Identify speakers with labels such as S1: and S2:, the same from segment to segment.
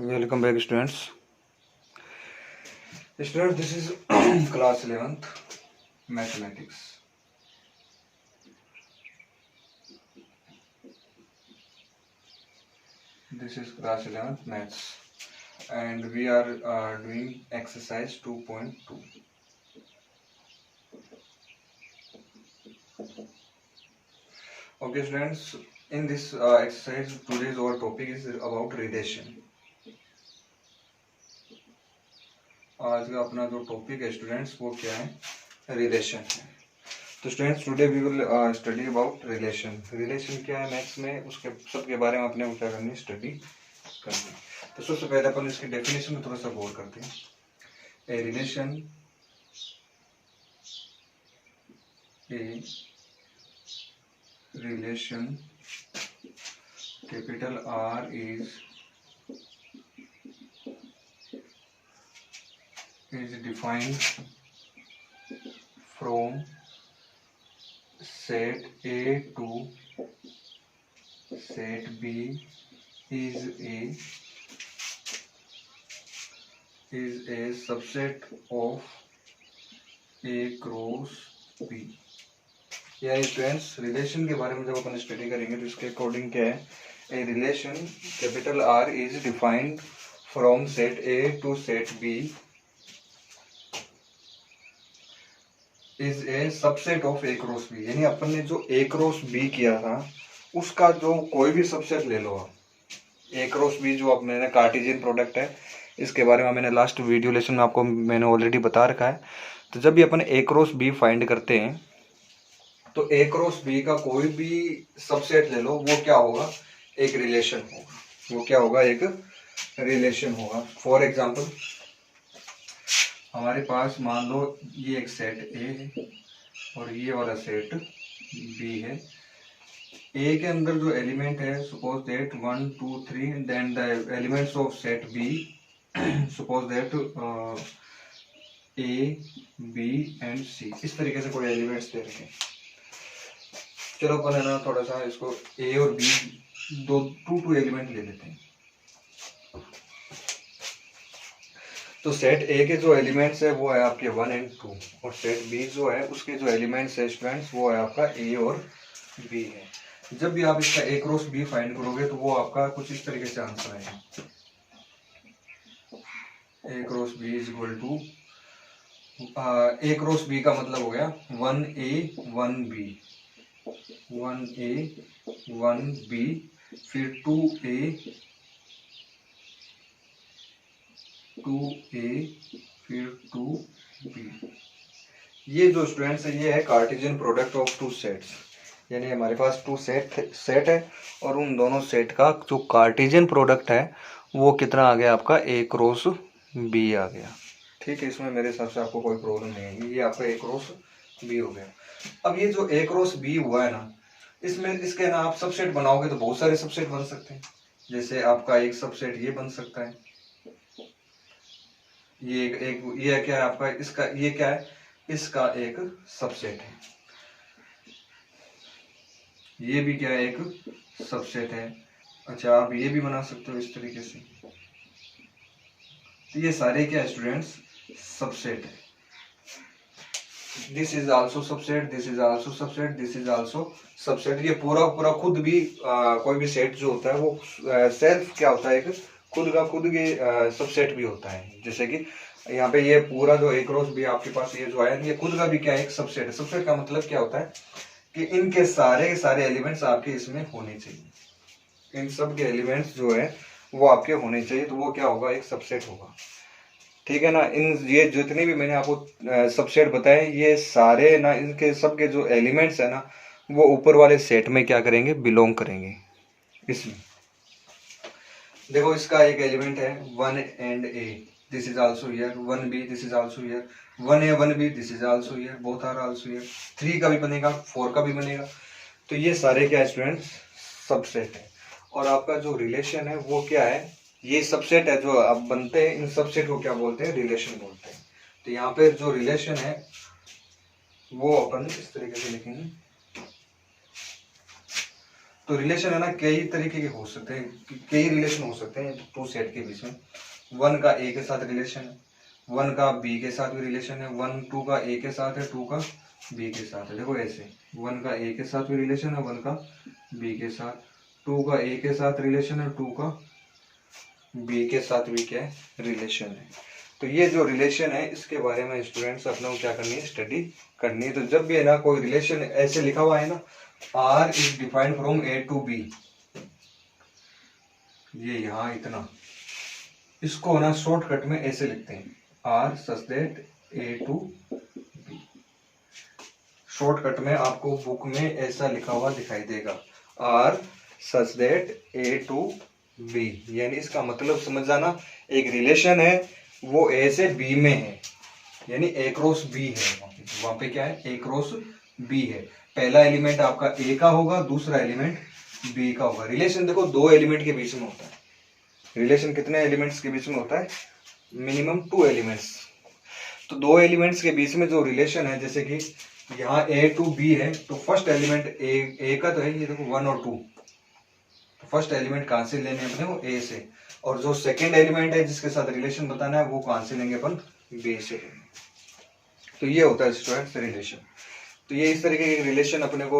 S1: Welcome back, students. Students, this is class 11th mathematics. This is class 11th maths, and we are doing exercise 2.2. Okay, students. In this exercise, today's our topic is about relation. आज का अपना जो topic है students वो क्या है, relation है। तो students today we will study about relation. Relation क्या है मैथ्स में, उसके सब के बारे में अपने को क्या करनी है, स्टडी करनी। तो सबसे पहले अपन इसकी डेफिनेशन में थोड़ा सा गौर करते हैं। A relation capital R is defined from set A to set B is a subset of A cross B। या स्टूडेंट्स रिलेशन के बारे में जब अपन स्टडी करेंगे तो इसके अकॉर्डिंग क्या है, a relation capital R is defined from set A to set B is a subset of A cross B. यानी अपन ने जो ए क्रॉस बी किया था उसका जो कोई भी सबसेट ले लो आप। ए क्रॉस बी जो अपने ने कार्टेशियन प्रोडक्ट है, इसके बारे में मैंने लास्ट वीडियो लेसन में आपको मैंने ऑलरेडी बता रखा है। तो जब भी अपन ए क्रॉस बी फाइंड करते हैं तो ए क्रॉस बी का कोई भी सबसेट ले लो, वो क्या होगा, एक रिलेशन होगा। वो क्या होगा, एक रिलेशन होगा। फॉर एग्जाम्पल हमारे पास मान लो ये एक सेट ए है और ये वाला सेट बी है। ए के अंदर जो एलिमेंट है, suppose that 1 2 3, then the elements of set B suppose that a b and c. इस तरीके से कोई एलिमेंट्स दे रखे। चलो अपन है ना थोड़ा सा इसको ए और बी टू एलिमेंट ले लेते हैं। तो सेट ए के जो एलिमेंट्स है वो है आपके 1 एंड 2 और सेट बी जो है उसके जो एलिमेंट्स है स्टूडेंट्स वो है आपका ए और बी है। जब भी आप इसका ए क्रॉस बी फाइंड करोगे तो वो आपका कुछ इस तरीके से आंसर आएगा। A cross B is equal to, A cross B का मतलब हो गया 1A 1B, 1A 1B, फिर 2A 2A, फिर 2B। ये जो स्टूडेंट्स है ये है Cartesian product of two sets. यानी हमारे पास टू सेट है और उन दोनों सेट का जो कार्टेशियन प्रोडक्ट है वो कितना आ गया आपका, ए क्रॉस बी आ गया। ठीक है, इसमें मेरे हिसाब से आपको कोई प्रॉब्लम नहीं है। ये आपका ए क्रॉस बी हो गया। अब ये जो ए क्रॉस बी हुआ है ना, इसमें इसके ना आप सबसेट बनाओगे तो बहुत सारे सबसेट बन सकते हैं। जैसे आपका एक सबसेट ये बन सकता है, ये क्या है आपका, इसका ये क्या है, इसका एक सबसेट है। ये भी क्या है, एक सबसेट है। अच्छा, आप ये भी बना सकते हो इस तरीके से। तो ये सारे क्या है स्टूडेंट्स, सबसेट है। This is also subset, this is also subset, this is also subset. ये पूरा पूरा खुद भी कोई भी सेट जो होता है वो सेल्फ क्या होता है, एक खुद के सबसेट भी होता है। जैसे कि यहाँ पे ये पूरा जो ए क्रॉस बी आपके पास ये जो है, ये खुद का भी क्या है, एक सबसेट है। सबसेट का मतलब क्या होता है कि इनके सारे एलिमेंट्स आपके इसमें होने चाहिए। इन सब के एलिमेंट्स जो है वो आपके होने चाहिए, तो वो क्या होगा, एक सबसेट होगा। ठीक है ना। इन ये जितने भी मैंने आपको सबसेट बताए, ये सारे ना, इनके सबके जो एलिमेंट्स है ना वो ऊपर वाले सेट में क्या करेंगे, बिलोंग करेंगे। इसमें देखो इसका एक एलिमेंट है 1 and A, this is also here. 1B, this is also here. 1A 1B, this is also here, both are also here. 3 का भी बनेगा, 4 का भी बनेगा। तो ये सारे क्या स्टूडेंट्स, सबसेट है। और आपका जो रिलेशन है वो क्या है, ये सबसेट है जो अब बनते हैं, इन सबसेट को क्या बोलते हैं, रिलेशन बोलते हैं। तो यहाँ पे जो रिलेशन है वो अपन इस तरीके से लिखेंगे। तो रिलेशन है ना कई तरीके के हो सकते हैं, कई रिलेशन हो सकते हैं टू सेट के बीच में। वन का ए के साथ रिलेशन है, वन का बी के साथ भी रिलेशन है, वन टू का ए के साथ है, टू का बी के साथ है। देखो ऐसे वन का ए के साथ भी रिलेशन है, वन का बी के साथ, टू का ए के साथ रिलेशन है, टू का बी के साथ भी क्या है रिलेशन है। तो ये जो रिलेशन है इसके बारे में स्टूडेंट्स अपने को क्या करनी है, स्टडी करनी है। तो जब भी है ना कोई रिलेशन ऐसे लिखा हुआ है ना, R is defined from A to B, ये यहाँ इतना, इसको ना शॉर्टकट में ऐसे लिखते हैं, R such that A to B. Shortcut में आपको बुक में ऐसा लिखा हुआ दिखाई देगा, R such that A to B, यानी इसका मतलब समझ जाना, एक रिलेशन है वो ए से बी में है, यानी ए क्रॉस बी है, वहां पे क्या है, ए क्रॉस बी है। पहला एलिमेंट आपका ए का होगा, दूसरा एलिमेंट बी का होगा। रिलेशन देखो दो एलिमेंट के बीच में होता है। रिलेशन कितने एलिमेंट्स के बीच में होता है, मिनिमम 2 एलिमेंट्स। तो 2 एलिमेंट्स के बीच में जो रिलेशन है, जैसे कि यहाँ ए टू बी है, तो फर्स्ट एलिमेंट ए का तो है, ये देखो 1 और 2, तो फर्स्ट एलिमेंट कहाँ से लेने अपने को, ए से, और जो सेकेंड एलिमेंट है जिसके साथ रिलेशन बताना है वो कहाँ से लेंगे अपन, बी से। तो ये होता है स्टूडेंट्स रिलेशन। तो ये इस तरीके के रिलेशन अपने को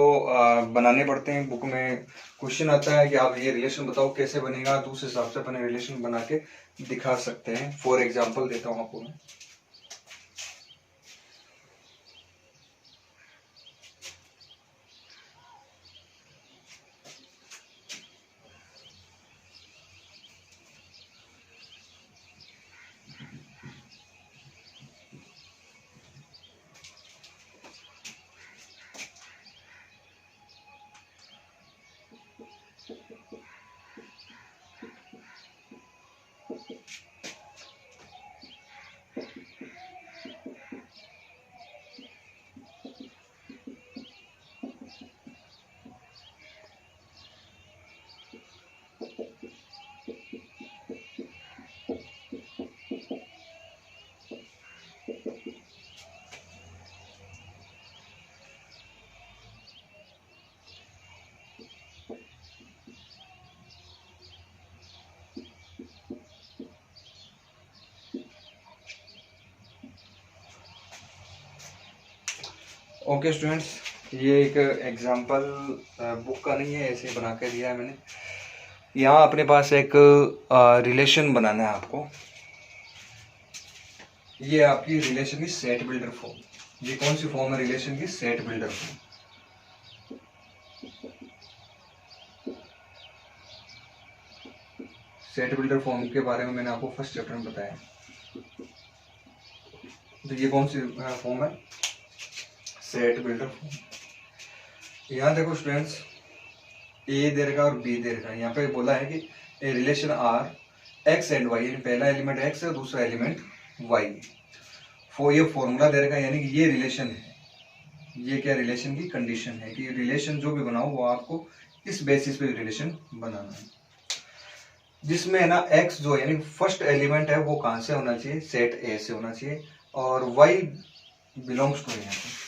S1: बनाने पड़ते हैं। बुक में क्वेश्चन आता है कि आप ये रिलेशन बताओ कैसे बनेगा, तो उस हिसाब से अपने रिलेशन बना के दिखा सकते हैं। फॉर एग्जांपल देता हूँ आपको मैं। ओके स्टूडेंट्स, ये एक एग्जांपल बुक का नहीं है, ऐसे बना के दिया है मैंने। यहाँ अपने पास एक रिलेशन बनाना है आपको। ये आपकी रिलेशन की सेट बिल्डर फॉर्म। ये कौन सी फॉर्म है रिलेशन की, set builder form. Set builder form के बारे में मैंने आपको फर्स्ट चैप्टर में बताया। तो ये कौन सी फॉर्म है, सेट बिल्डर फॉर्म। यहाँ देखो स्टूडेंट्स, ए दे रखा और बी दे रखा। यहाँ पे बोला है कि a relation R x and y, यानी पहला एलिमेंट एक्स है, दूसरा एलिमेंट वाई। ये फॉर्मूला दे रखा है, यानी कि ये रिलेशन है। ये क्या रिलेशन की कंडीशन है कि रिलेशन जो भी बनाओ वो आपको इस बेसिस पे रिलेशन बनाना है, जिसमें है ना एक्स जो यानी फर्स्ट एलिमेंट है वो कहाँ से होना चाहिए, सेट ए से होना चाहिए, और वाई बिलोंग्स टू, यहाँ पे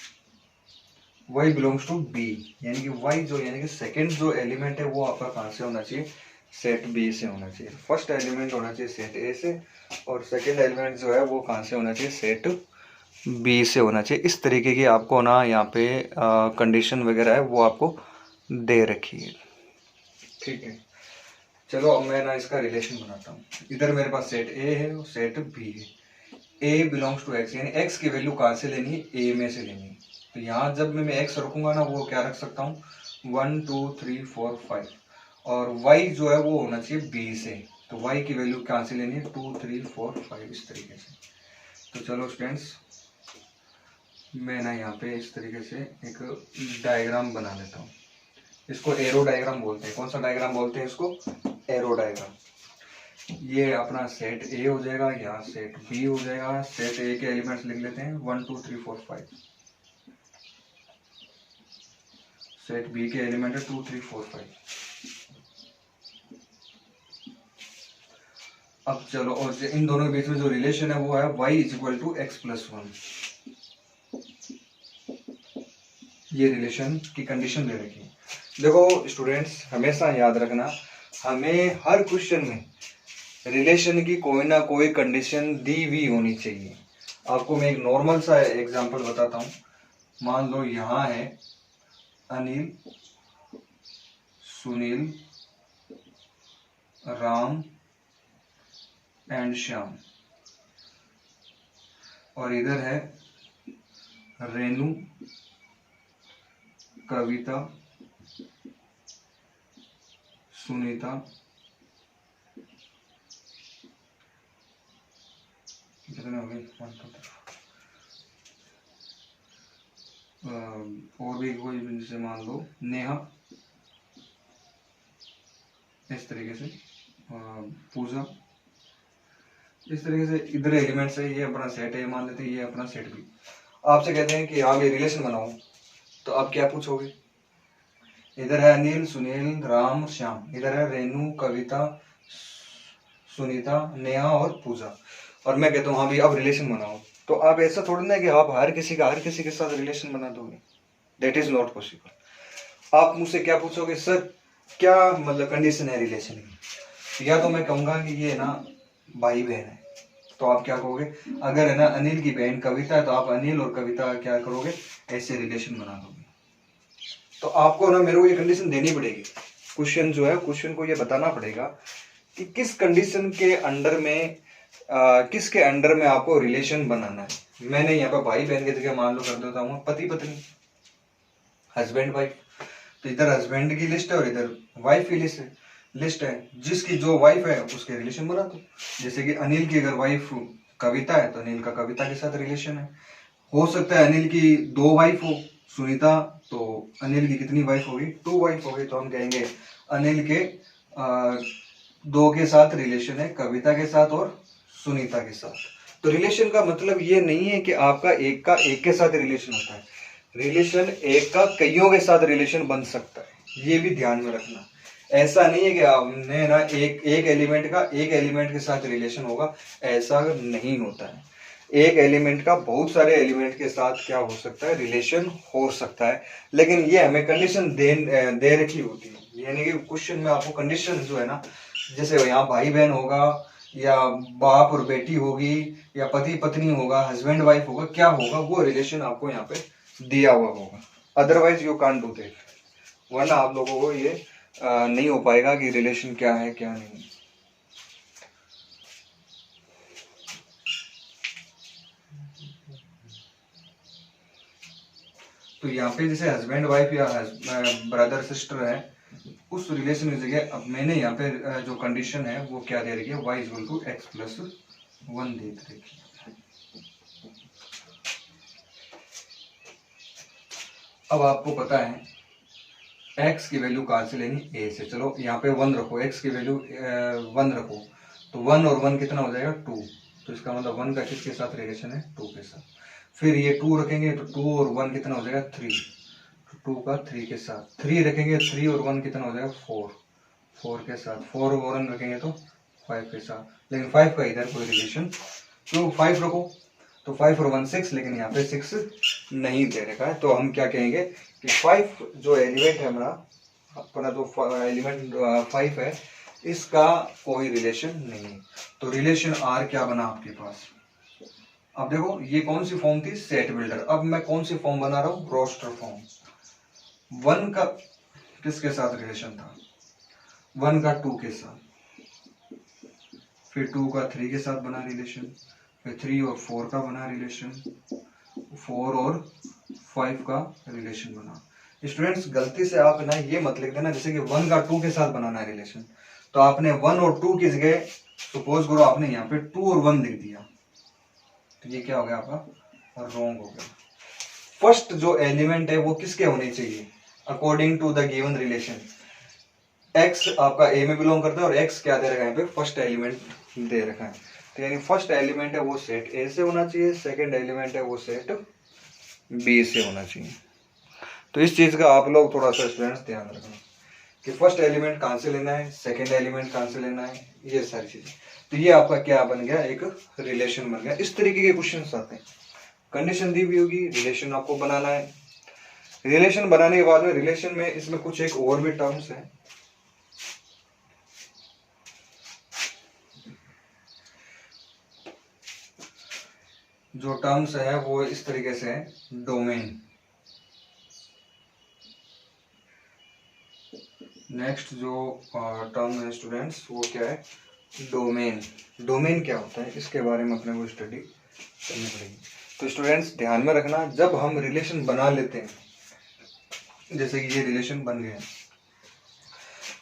S1: वाई बिलोंग्स टू बी, यानी कि वाई जो यानी कि सेकंड जो एलिमेंट है वो आपका कहाँ से होना चाहिए, सेट बी से होना चाहिए। फर्स्ट एलिमेंट होना चाहिए सेट ए से, और सेकंड एलिमेंट जो है वो कहाँ से होना चाहिए, सेट बी से होना चाहिए। इस तरीके की आपको ना यहाँ पे कंडीशन वगैरह है वो आपको दे रखी है, ठीक है। चलो अब मैं ना इसका रिलेशन बनाता हूँ। इधर मेरे पास सेट ए है और सेट बी है। ए बिलोंग्स टू एक्स, यानी एक्स की वैल्यू कहाँ से लेनी है, ए में से लेनी है। तो यहाँ जब मैं एक्स रखूंगा ना वो क्या रख सकता हूँ, 1 2 3 4 5, और वाई जो है वो होना चाहिए बी से। तो वाई की वैल्यू कहाँ से लेनी है, 2 3 4 5, इस तरीके से। तो चलो स्टूडेंट्स, मैं ना यहाँ पे इस तरीके से एक डायग्राम बना लेता हूँ। इसको एरो डायग्राम बोलते हैं। कौन सा डायग्राम बोलते हैं इसको, एरो डायग्राम। ये अपना सेट ए हो जाएगा, यहाँ सेट बी हो जाएगा। सेट ए के एलिमेंट्स लिख लेते हैं 1 2 3 4 5। सेट बी के एलिमेंट है 2 3 4 5। अब चलो, और इन दोनों के बीच में जो रिलेशन है वो है y is equal to x plus 1। ये रिलेशन की कंडीशन दे रखी है। देखो स्टूडेंट्स, हमेशा याद रखना, हमें हर क्वेश्चन में रिलेशन की कोई ना कोई कंडीशन दी हुई होनी चाहिए। आपको मैं एक नॉर्मल सा एग्जांपल बताता हूँ। मान लो यहाँ है अनिल, सुनील, राम एंड श्याम, और इधर है रेनू, कविता, सुनीता, कितने हो गए, और भी कोई जैसे मान लो नेहा, इस तरीके से पूजा, इस तरीके से इधर एलिमेंट्स है, ये अपना सेट है, ये मान लेते हैं ये अपना सेट भी। आपसे कहते हैं कि आप ये रिलेशन बनाओ, तो आप क्या पूछोगे? इधर है अनिल, सुनील, राम, श्याम, इधर है रेनू, कविता, सुनीता, नेहा और पूजा, और मैं कहता हूँ हाँ भाई अब रिलेशन बनाओ। तो आप ऐसा थोड़ी ना कि आप हर किसी के साथ रिलेशन बना दोगे, दैट इज नॉट पॉसिबल। आप मुझसे क्या पूछोगे, सर क्या मतलब कंडीशन है रिलेशन की? या तो मैं कहूंगा कि ये ना भाई बहन है, तो आप क्या कहोगे? अगर है ना अनिल की बहन कविता है, तो आप अनिल और कविता क्या करोगे, ऐसे रिलेशन बना दोगे। तो आपको ना मेरे को ये कंडीशन देनी पड़ेगी, क्वेश्चन जो है क्वेश्चन को ये बताना पड़ेगा कि किस कंडीशन के अंडर में किसके अंडर में आपको रिलेशन बनाना है। मैंने यहाँ पर भाई बहन की जगह मान लो कर देता हूँ पति पत्नी, हस्बैंड वाइफ। तो इधर हस्बैंड की लिस्ट है और इधर वाइफ की लिस्ट है। जिसकी जो वाइफ है उसके रिलेशन बना दो। जैसे कि अनिल की अगर वाइफ कविता है तो अनिल का कविता के साथ रिलेशन है। हो सकता है अनिल की 2 वाइफ हो, सुनीता, तो अनिल की कितनी वाइफ होगी, 2 वाइफ होगी, तो हम कहेंगे अनिल के 2 के साथ रिलेशन है, कविता के साथ और सुनीता के साथ। तो रिलेशन का मतलब ये नहीं है कि आपका एक के साथ रिलेशन होता है, रिलेशन एक का कईयों के साथ रिलेशन बन सकता है, ये भी ध्यान में रखना। ऐसा नहीं है कि आपने ना एक एलिमेंट के साथ रिलेशन होगा, ऐसा नहीं होता है। एक एलिमेंट का बहुत सारे एलिमेंट के साथ क्या हो सकता है, रिलेशन हो सकता है, लेकिन ये हमें कंडीशन दे रखी होती है। यानी कि क्वेश्चन में आपको कंडीशन जो है ना, जैसे यहाँ भाई बहन होगा या बाप और बेटी होगी या पति पत्नी होगा, हस्बैंड वाइफ होगा, क्या होगा, वो रिलेशन आपको यहाँ पे दिया हुआ होगा। Otherwise you can't do that, वरना आप लोगों को ये नहीं हो पाएगा कि रिलेशन क्या है क्या नहीं। तो यहाँ पे जैसे हस्बैंड वाइफ या ब्रदर सिस्टर है, उस रिलेशन की जगह अब मैंने यहाँ पे जो कंडीशन है वो क्या दे रखी है, y equal to x plus 1 दे रखी है। अब आपको पता है x की वैल्यू कहाँ से लेनी, a से। चलो यहाँ पे 1 रखो, x की वैल्यू 1 रखो, तो 1 और 1 कितना हो जाएगा 2। तो इसका मतलब 1 का किसके साथ रिलेशन है, 2 के साथ। फिर ये 2 रखेंगे तो 2 और 1 कितना हो जाएगा 3, तो 2 का 3 के साथ। 3 रखेंगे, 3 और 1 कितना हो जाएगा 4 के साथ। 4 और 1 रखेंगे तो 5 के साथ। लेकिन 5 का इधर कोई रिलेशन, तो 5 रखो तो 5 और 1 6, लेकिन यहाँ पे 6 नहीं दे रखा है। तो हम क्या कहेंगे कि 5 जो एलिमेंट है हमारा, अपना जो एलिमेंट 5 है, इसका कोई रिलेशन नहीं है। तो रिलेशन आर क्या बना आपके पास। अब देखो ये कौन सी फॉर्म थी, सेट बिल्डर। अब मैं कौन सी फॉर्म बना रहा हूँ, रोस्टर फॉर्म। 1 का किसके साथ रिलेशन था, 1 का 2 के साथ, फिर 2 का 3 के साथ बना रिलेशन, फिर 3 और 4 का बना रिलेशन, 4 और 5 का रिलेशन बना। स्टूडेंट्स गलती से आप ना ये मत लिख देना जैसे कि 1 का 2 के साथ बनाना है रिलेशन, तो आपने 1 और 2 की जगह सपोज करो आपने यहाँ पे 2 और 1 लिख दिया, तो ये क्या हो गया आपका, रॉन्ग हो गया। फर्स्ट जो एलिमेंट है वो किसके होने चाहिए, according to the given relation. x आपका a में बिलोंग करता है और x क्या दे रखा है यहाँ पे, फर्स्ट एलिमेंट दे रखा है। तो यानी फर्स्ट एलिमेंट है वो सेट a से होना चाहिए, सेकंड एलिमेंट है वो सेट b से होना चाहिए। तो इस चीज का आप लोग थोड़ा सा स्टूडेंट्स ध्यान रखना कि फर्स्ट एलिमेंट कहाँ से लेना है, सेकंड एलिमेंट कहाँ से लेना है, ये सारी चीजें। तो ये आपका क्या बन गया, एक रिलेशन बन गया। इस तरीके के क्वेश्चन आते हैं, कंडीशन दी हुई होगी, रिलेशन आपको बनाना है। रिलेशन बनाने के बाद में रिलेशन में इसमें कुछ एक और भी टर्म्स हैं। जो टर्म्स है वो इस तरीके से है, डोमेन। नेक्स्ट जो टर्म है स्टूडेंट्स वो क्या है, डोमेन। डोमेन क्या होता है इसके बारे में अपने को स्टडी करनी पड़ेगी। तो स्टूडेंट्स ध्यान में रखना, जब हम रिलेशन बना लेते हैं, जैसे कि ये रिलेशन बन गया,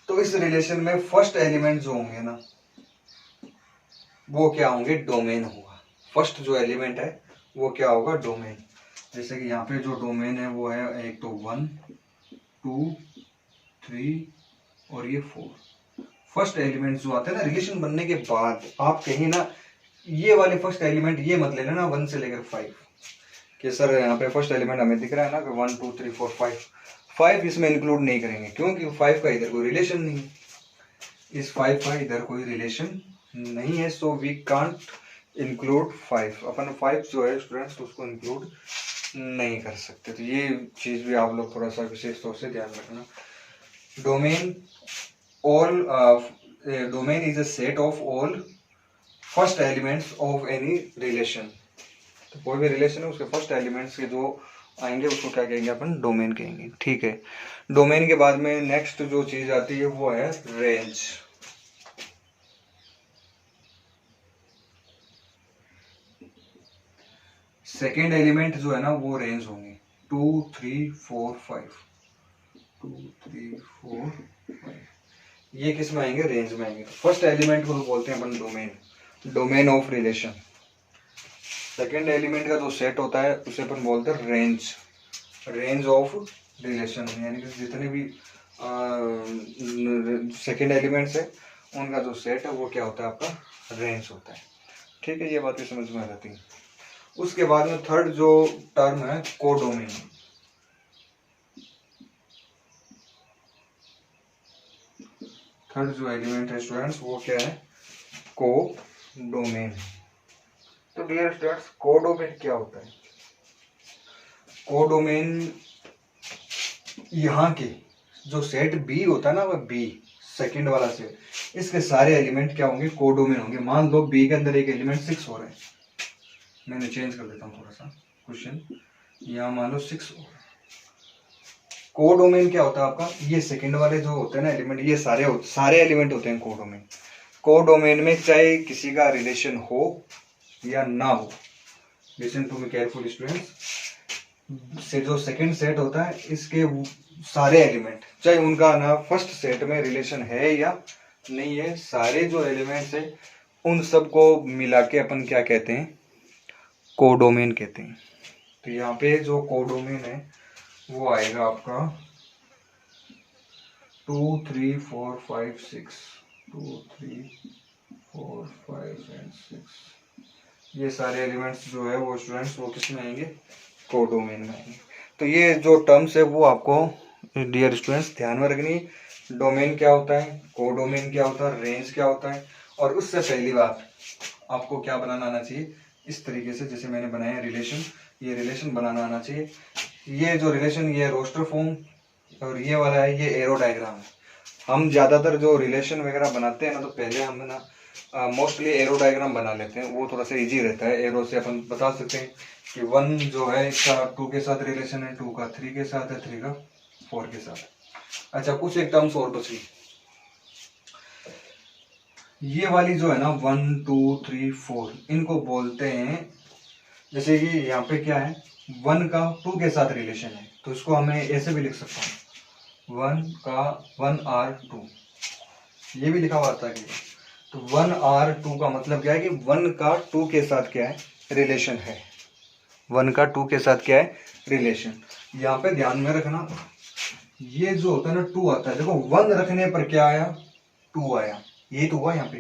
S1: तो इस रिलेशन में फर्स्ट एलिमेंट जो होंगे ना वो क्या होंगे, डोमेन होगा। फर्स्ट जो एलिमेंट है वो क्या होगा, डोमेन। जैसे कि यहाँ पे जो डोमेन है वो है एक तो 1 2 3 और ये 4। फर्स्ट एलिमेंट जो आते हैं ना रिलेशन बनने के बाद, आप कहीं ना ये वाले फर्स्ट एलिमेंट ये मत ले लेना 1 से लेकर 5 कि सर यहाँ पे फर्स्ट एलिमेंट हमें दिख रहा है ना कि 1 2 3 4 5 इसमें इंक्लूड नहीं करेंगे, क्योंकि 5 का इधर कोई रिलेशन नहीं, इस 5 का इधर कोई रिलेशन नहीं है, सो वी कांट इंक्लूड 5। अपन 5 जो है स्टूडेंट्स उसको इंक्लूड नहीं कर सकते। तो ये चीज़ भी आप लोग थोड़ा सा विशेष तौर से ध्यान रखना। Domain all domain is a set of all first elements of any relation. तो कोई भी रिलेशन है उसके फर्स्ट एलिमेंट्स के जो आएंगे उसको क्या कहेंगे, अपन डोमेन कहेंगे। ठीक है, डोमेन के बाद में नेक्स्ट जो चीज आती है वो है रेंज। सेकेंड एलिमेंट जो है ना वो रेंज होंगे 2 3 4 5 2 3 4 5, ये किस में आएंगे, रेंज में आएंगे। तो फर्स्ट एलिमेंट को बोलते हैं अपन domain, domain of relation. Second element का जो सेट होता है उसे अपन बोलते हैं रेंज, रेंज ऑफ रिलेशन। यानी कि जितने भी सेकेंड एलिमेंट्स है उनका जो सेट है वो क्या होता है, आपका रेंज होता है। ठीक है, ये बात भी समझ में आ जाती है। उसके बाद में थर्ड जो टर्म है कोडोमेन। थर्ड जो एलिमेंट है स्टूडेंट्स वो क्या है, कोडोमेन। तो डियर स्टूडेंट्स कोडोमेन क्या होता है, कोडोमेन यहाँ के जो सेट बी होता है ना, वह बी सेकंड वाला सेट, इसके सारे एलिमेंट क्या होंगे, कोडोमेन होंगे। मान लो बी के अंदर एक एलिमेंट 6 हो रहा है, मैंने चेंज कर देता हूँ थोड़ा सा क्वेश्चन, यहाँ मान लो 6 हो। कोडोमेन क्या होता है आपका, ये सेकंड वाले जो होते हैं ना एलिमेंट, ये सारे एलिमेंट होते हैं कोडोमेन। कोडोमेन में चाहे किसी का रिलेशन हो या ना हो, listen to me careful students, से जो सेकंड सेट होता है इसके सारे एलिमेंट, चाहे उनका ना फर्स्ट सेट में रिलेशन है या नहीं है, सारे जो एलिमेंट्स है उन सबको मिला के अपन क्या कहते हैं, कोडोमेन कहते हैं। तो यहाँ पे जो कोडोमेन है वो आएगा आपका 2 3 4 5 6 2 3 4 5 and 6, ये सारे एलिमेंट्स जो है वो स्टूडेंट्स वो किस में आएंगे, कोडोमेन में आएंगे। तो ये जो टर्म्स है वो आपको डियर स्टूडेंट्स ध्यान में रखनी। डोमेन क्या होता है, कोडोमेन क्या होता है, रेंज क्या होता है, और उससे पहली बात आपको क्या बनाना आना चाहिए, इस तरीके से जैसे मैंने बनाया रिलेशन, ये रिलेशन बनाना आना चाहिए। ये जो रिलेशन ये रोस्टर फॉर्म और ये वाला है ये एरो डायग्राम है। हम ज़्यादातर जो रिलेशन वगैरह बनाते हैं ना तो पहले हम ना मोस्टली एरो डायग्राम बना लेते हैं, वो थोड़ा सा इजी रहता है। एरो से अपन बता सकते हैं कि 1 जो है इसका 2 के साथ रिलेशन है, 2 का 3 के साथ है, 3 का 4 के साथ। अच्छा, कुछ एक टर्म्स और बची, ये वाली जो है ना 1 2 3 4 इनको बोलते हैं, जैसे कि यहाँ पे क्या है 1 का 2 के साथ रिलेशन है तो इसको हमें ऐसे भी लिख सकता हूँ 1 का 1R2, ये भी लिखा हुआ था कि तो 1R2 का मतलब क्या है कि 1 का 2 के साथ क्या है रिलेशन है, 1 का 2 के साथ क्या है रिलेशन। यहाँ पे ध्यान में रखना ये जो होता है ना 2 आता है, देखो 1 रखने पर क्या आया 2 आया, ये तो हुआ यहाँ पे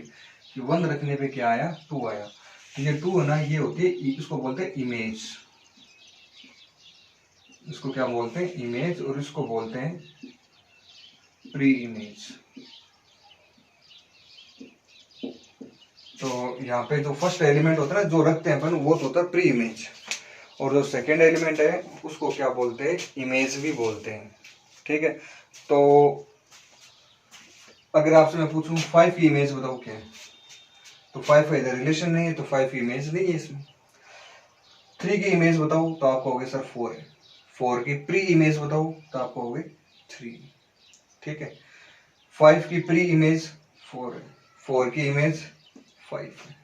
S1: कि 1 रखने पे क्या आया 2 आया। तो ये 2 है ना ये होती है, इसको बोलते हैं इमेज, इसको क्या बोलते हैं इमेज, और इसको बोलते हैं प्री इमेज। तो यहाँ पे जो फर्स्ट एलिमेंट होता है ना जो रखते हैं अपन वो तो होता है प्री इमेज, और जो सेकेंड एलिमेंट है उसको क्या बोलते हैं, इमेज भी बोलते हैं। ठीक है, तो अगर आपसे मैं पूछूं 5 की इमेज बताओ क्या है, तो 5 का इधर रिलेशन नहीं है, तो 5 की इमेज नहीं है इसमें। 3 की इमेज बताओ तो आप कहोगे सर 4 है। 4 की प्री इमेज बताओ तो आप कहोगे 3। ठीक है, 5 की प्री इमेज 4 है, 4 की इमेज 5 है।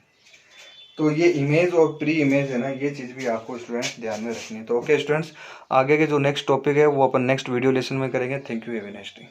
S1: तो ये इमेज और प्री इमेज है ना, ये चीज़ भी आपको स्टूडेंट्स ध्यान में रखनी है। तो ओके स्टूडेंट्स, आगे के जो नेक्स्ट टॉपिक है वो अपन नेक्स्ट वीडियो लेसन में करेंगे। Thank you, have a nice day.